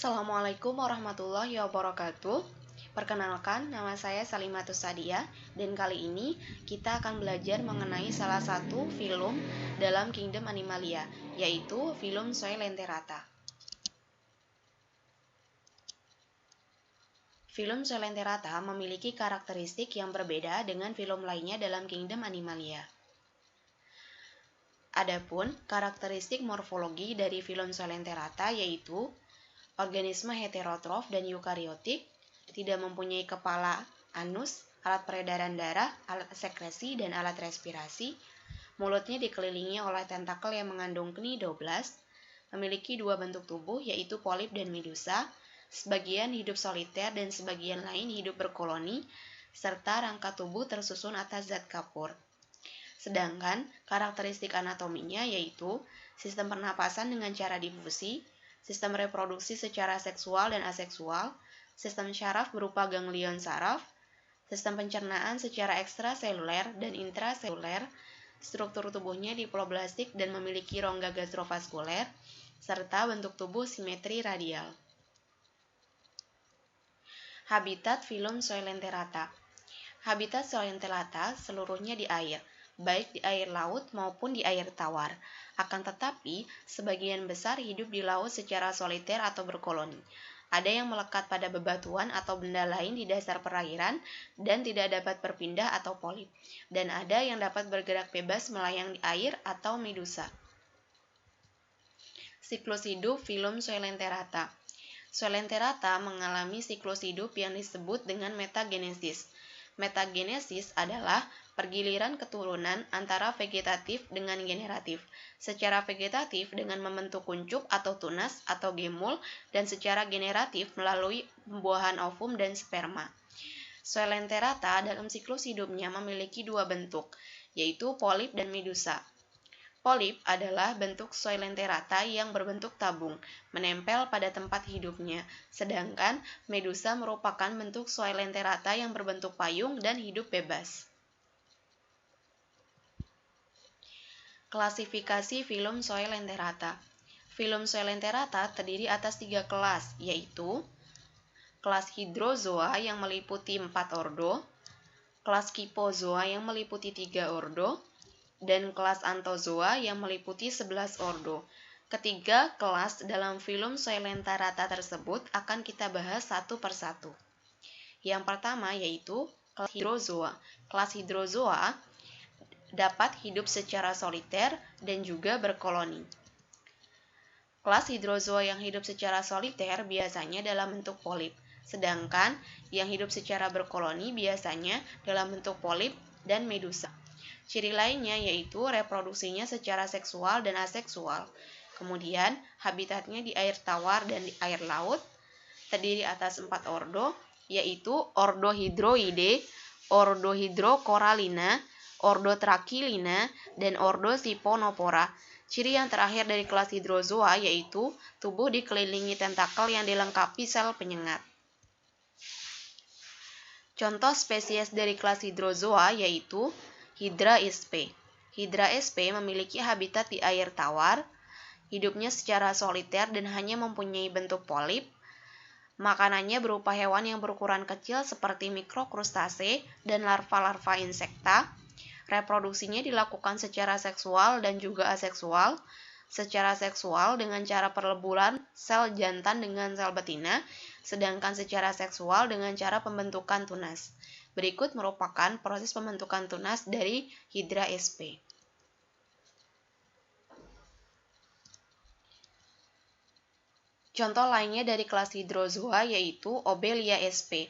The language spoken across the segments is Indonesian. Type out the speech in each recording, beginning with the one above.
Assalamualaikum warahmatullahi wabarakatuh. Perkenalkan, nama saya Salimatus Sadia dan kali ini kita akan belajar mengenai salah satu film dalam Kingdom Animalia, yaitu film Soy Lenterata. Film Soy Lenterata memiliki karakteristik yang berbeda dengan film lainnya dalam Kingdom Animalia. Adapun karakteristik morfologi dari film Soy Lenterata yaitu organisme heterotrof dan eukariotik, tidak mempunyai kepala, anus, alat peredaran darah, alat sekresi, dan alat respirasi. Mulutnya dikelilingi oleh tentakel yang mengandung cnidoblas, memiliki dua bentuk tubuh yaitu polip dan medusa, sebagian hidup soliter dan sebagian lain hidup berkoloni, serta rangka tubuh tersusun atas zat kapur. Sedangkan karakteristik anatominya yaitu sistem pernapasan dengan cara difusi, sistem reproduksi secara seksual dan aseksual, sistem syaraf berupa ganglion saraf, sistem pencernaan secara ekstraseluler dan intraseluler, struktur tubuhnya diploblastik dan memiliki rongga gastrovaskuler, serta bentuk tubuh simetri radial. Habitat film Soy Lenterata. Habitat Soy Lenterata seluruhnya di air, baik di air laut maupun di air tawar. Akan tetapi, sebagian besar hidup di laut secara soliter atau berkoloni. Ada yang melekat pada bebatuan atau benda lain di dasar perairan dan tidak dapat berpindah atau polip. Dan ada yang dapat bergerak bebas melayang di air atau medusa. Siklus hidup film Soy Lenterata. Soy Lenterata mengalami siklus hidup yang disebut dengan metagenesis. Metagenesis adalah pergiliran keturunan antara vegetatif dengan generatif. Secara vegetatif dengan membentuk kuncup atau tunas atau gemul dan secara generatif melalui pembuahan ovum dan sperma. Soy Lenterata dalam siklus hidupnya memiliki dua bentuk, yaitu polip dan medusa. Polip adalah bentuk Soy Lenterata yang berbentuk tabung, menempel pada tempat hidupnya, sedangkan medusa merupakan bentuk Soy Lenterata yang berbentuk payung dan hidup bebas. Klasifikasi film Soy Lenterata. Film Soy Lenterata terdiri atas 3 kelas, yaitu kelas Hydrozoa yang meliputi 4 ordo, kelas Kyphozoa yang meliputi 3 ordo, dan kelas Anthozoa yang meliputi 11 ordo. Ketiga kelas dalam film Soy Lenterata tersebut akan kita bahas satu persatu. Yang pertama yaitu kelas Hydrozoa. Kelas Hydrozoa dapat hidup secara soliter dan juga berkoloni. Kelas Hydrozoa yang hidup secara soliter biasanya dalam bentuk polip, sedangkan yang hidup secara berkoloni biasanya dalam bentuk polip dan medusa. Ciri lainnya yaitu reproduksinya secara seksual dan aseksual. Kemudian, habitatnya di air tawar dan di air laut, terdiri atas 4 ordo, yaitu ordo Hydroidae, ordo Hydrocorallina, ordo Trachylina, dan ordo Siphonophora. Ciri yang terakhir dari kelas Hydrozoa yaitu tubuh dikelilingi tentakel yang dilengkapi sel penyengat. Contoh spesies dari kelas Hydrozoa yaitu Hydra sp. Hydra sp memiliki habitat di air tawar, hidupnya secara soliter dan hanya mempunyai bentuk polip. Makanannya berupa hewan yang berukuran kecil seperti mikrokrustase dan larva-larva insekta. Reproduksinya dilakukan secara seksual dan juga aseksual. Secara seksual dengan cara perleburan sel jantan dengan sel betina, sedangkan secara seksual dengan cara pembentukan tunas. Berikut merupakan proses pembentukan tunas dari Hydra sp. Contoh lainnya dari kelas Hydrozoa yaitu Obelia sp.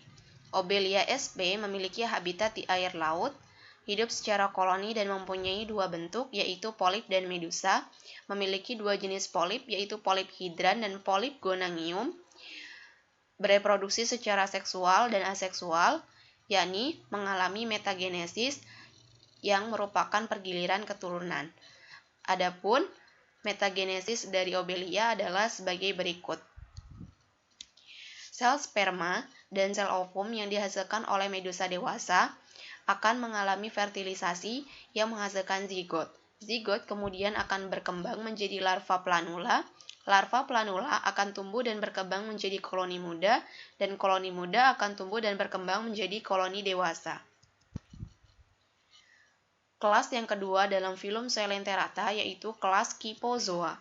Obelia sp memiliki habitat di air laut, hidup secara koloni dan mempunyai dua bentuk yaitu polip dan medusa, memiliki dua jenis polip yaitu polip hidran dan polip gonangium, bereproduksi secara seksual dan aseksual, yakni mengalami metagenesis yang merupakan pergiliran keturunan. Adapun metagenesis dari Obelia adalah sebagai berikut. Sel sperma dan sel ovum yang dihasilkan oleh medusa dewasa akan mengalami fertilisasi yang menghasilkan zigot. Zigot kemudian akan berkembang menjadi larva planula Larva planula akan tumbuh dan berkembang menjadi koloni muda, dan koloni muda akan tumbuh dan berkembang menjadi koloni dewasa. Kelas yang kedua dalam filum Coelenterata yaitu kelas Kyphozoa.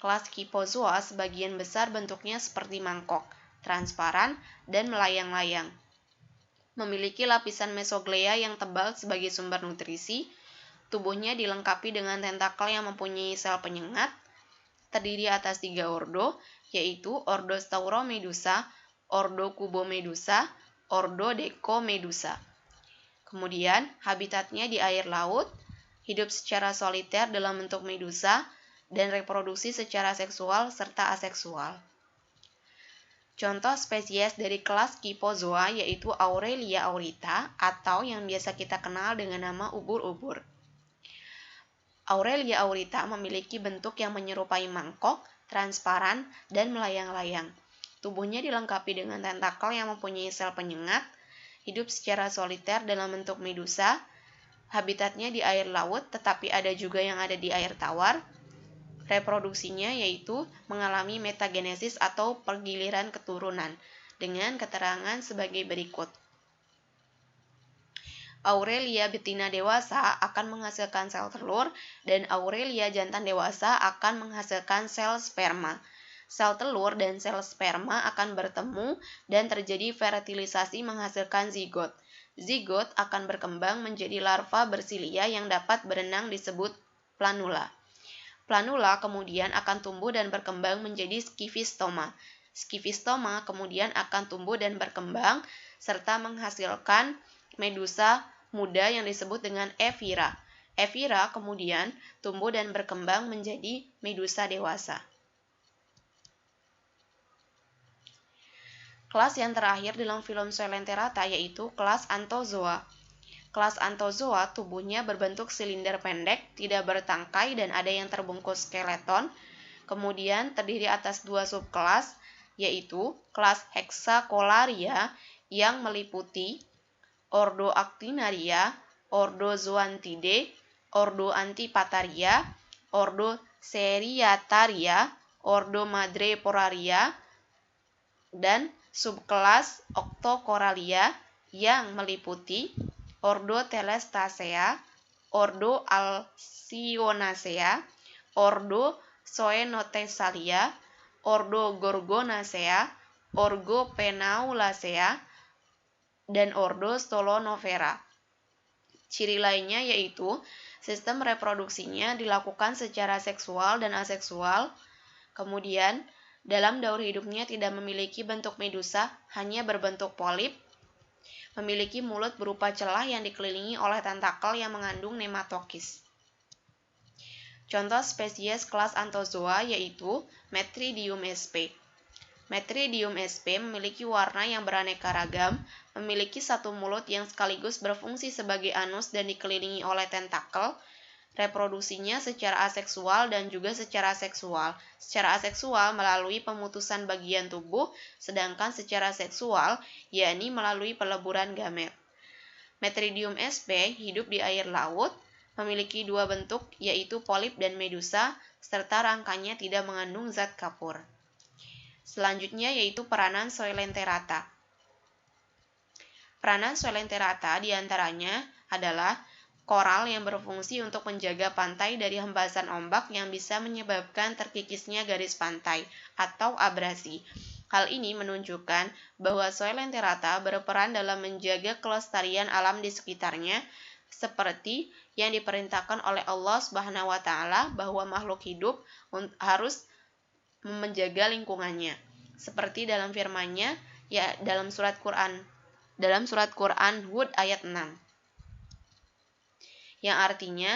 Kelas Kyphozoa sebagian besar bentuknya seperti mangkok, transparan, dan melayang-layang. Memiliki lapisan mesoglea yang tebal sebagai sumber nutrisi. Tubuhnya dilengkapi dengan tentakel yang mempunyai sel penyengat. Terdiri atas 3 ordo, yaitu ordo Stauromedusa, ordo Cubomedusa, ordo Decomedusa. Kemudian, habitatnya di air laut, hidup secara soliter dalam bentuk medusa, dan reproduksi secara seksual serta aseksual. Contoh spesies dari kelas Kyphozoa yaitu Aurelia aurita atau yang biasa kita kenal dengan nama ubur-ubur. Aurelia aurita memiliki bentuk yang menyerupai mangkok, transparan, dan melayang-layang. Tubuhnya dilengkapi dengan tentakel yang mempunyai sel penyengat, hidup secara soliter dalam bentuk medusa, habitatnya di air laut tetapi ada juga yang ada di air tawar. Reproduksinya yaitu mengalami metagenesis atau pergiliran keturunan dengan keterangan sebagai berikut. Aurelia betina dewasa akan menghasilkan sel telur dan Aurelia jantan dewasa akan menghasilkan sel sperma. Sel telur dan sel sperma akan bertemu dan terjadi fertilisasi menghasilkan zigot. Zigot akan berkembang menjadi larva bersilia yang dapat berenang disebut planula. Planula kemudian akan tumbuh dan berkembang menjadi skifistoma. Skifistoma kemudian akan tumbuh dan berkembang serta menghasilkan medusa muda yang disebut dengan Evira. Evira kemudian tumbuh dan berkembang menjadi medusa dewasa. Kelas yang terakhir dalam filum Coelenterata yaitu kelas Anthozoa. Kelas Anthozoa tubuhnya berbentuk silinder pendek, tidak bertangkai dan ada yang terbungkus skeleton. Kemudian terdiri atas 2 subkelas yaitu kelas Hexacolaria yang meliputi ordo Actinaria, ordo Zoanthidae, ordo Antipataria, ordo Seriataria, ordo Madreporaria, dan subkelas Octocoralia yang meliputi ordo Telestacea, ordo Alcyonaceae, ordo Zoenothesalia, ordo Gorgonacea, ordo Penaulacea, dan ordo Stolonofera. Ciri lainnya yaitu sistem reproduksinya dilakukan secara seksual dan aseksual. Kemudian, dalam daur hidupnya tidak memiliki bentuk medusa, hanya berbentuk polip. Memiliki mulut berupa celah yang dikelilingi oleh tentakel yang mengandung nematokis. Contoh spesies kelas Anthozoa yaitu Metridium sp. Metridium sp memiliki warna yang beraneka ragam, memiliki satu mulut yang sekaligus berfungsi sebagai anus dan dikelilingi oleh tentakel. Reproduksinya secara aseksual dan juga secara seksual. Secara aseksual melalui pemutusan bagian tubuh, sedangkan secara seksual yakni melalui peleburan gamet. Metridium sp hidup di air laut, memiliki 2 bentuk yaitu polip dan medusa, serta rangkanya tidak mengandung zat kapur. Selanjutnya yaitu peranan Coelenterata. Peranan Coelenterata diantaranya adalah koral yang berfungsi untuk menjaga pantai dari hembasan ombak yang bisa menyebabkan terkikisnya garis pantai atau abrasi. Hal ini menunjukkan bahwa Coelenterata berperan dalam menjaga kelestarian alam di sekitarnya, seperti yang diperintahkan oleh Allah Subhanahu wa Ta'ala bahwa makhluk hidup harus menjaga lingkungannya. Seperti dalam firman-Nya ya dalam surat Quran Hud ayat 6. Yang artinya,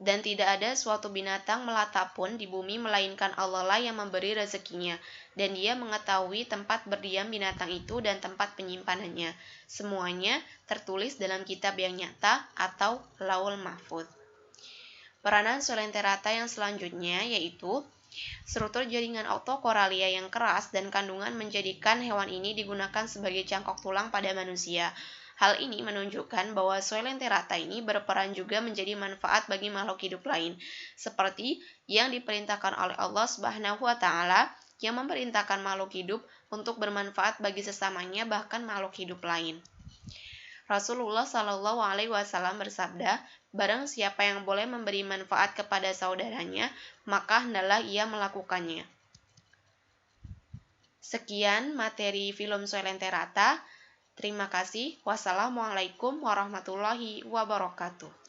dan tidak ada suatu binatang melata pun di bumi melainkan Allah lah yang memberi rezekinya, dan Dia mengetahui tempat berdiam binatang itu dan tempat penyimpanannya. Semuanya tertulis dalam kitab yang nyata atau Laul Mahfuz. Peranan Coelenterata yang selanjutnya yaitu struktur jaringan Octocoralia yang keras dan kandungan menjadikan hewan ini digunakan sebagai cangkok tulang pada manusia. Hal ini menunjukkan bahwa Soelenterata ini berperan juga menjadi manfaat bagi makhluk hidup lain, seperti yang diperintahkan oleh Allah Subhanahu wa Ta'ala, yang memerintahkan makhluk hidup untuk bermanfaat bagi sesamanya, bahkan makhluk hidup lain. Rasulullah Shallallahu Alaihi Wasallam bersabda, barang siapa yang boleh memberi manfaat kepada saudaranya, maka hendaklah ia melakukannya. Sekian materi film Soelenterata. Terima kasih. Wassalamualaikum warahmatullahi wabarakatuh.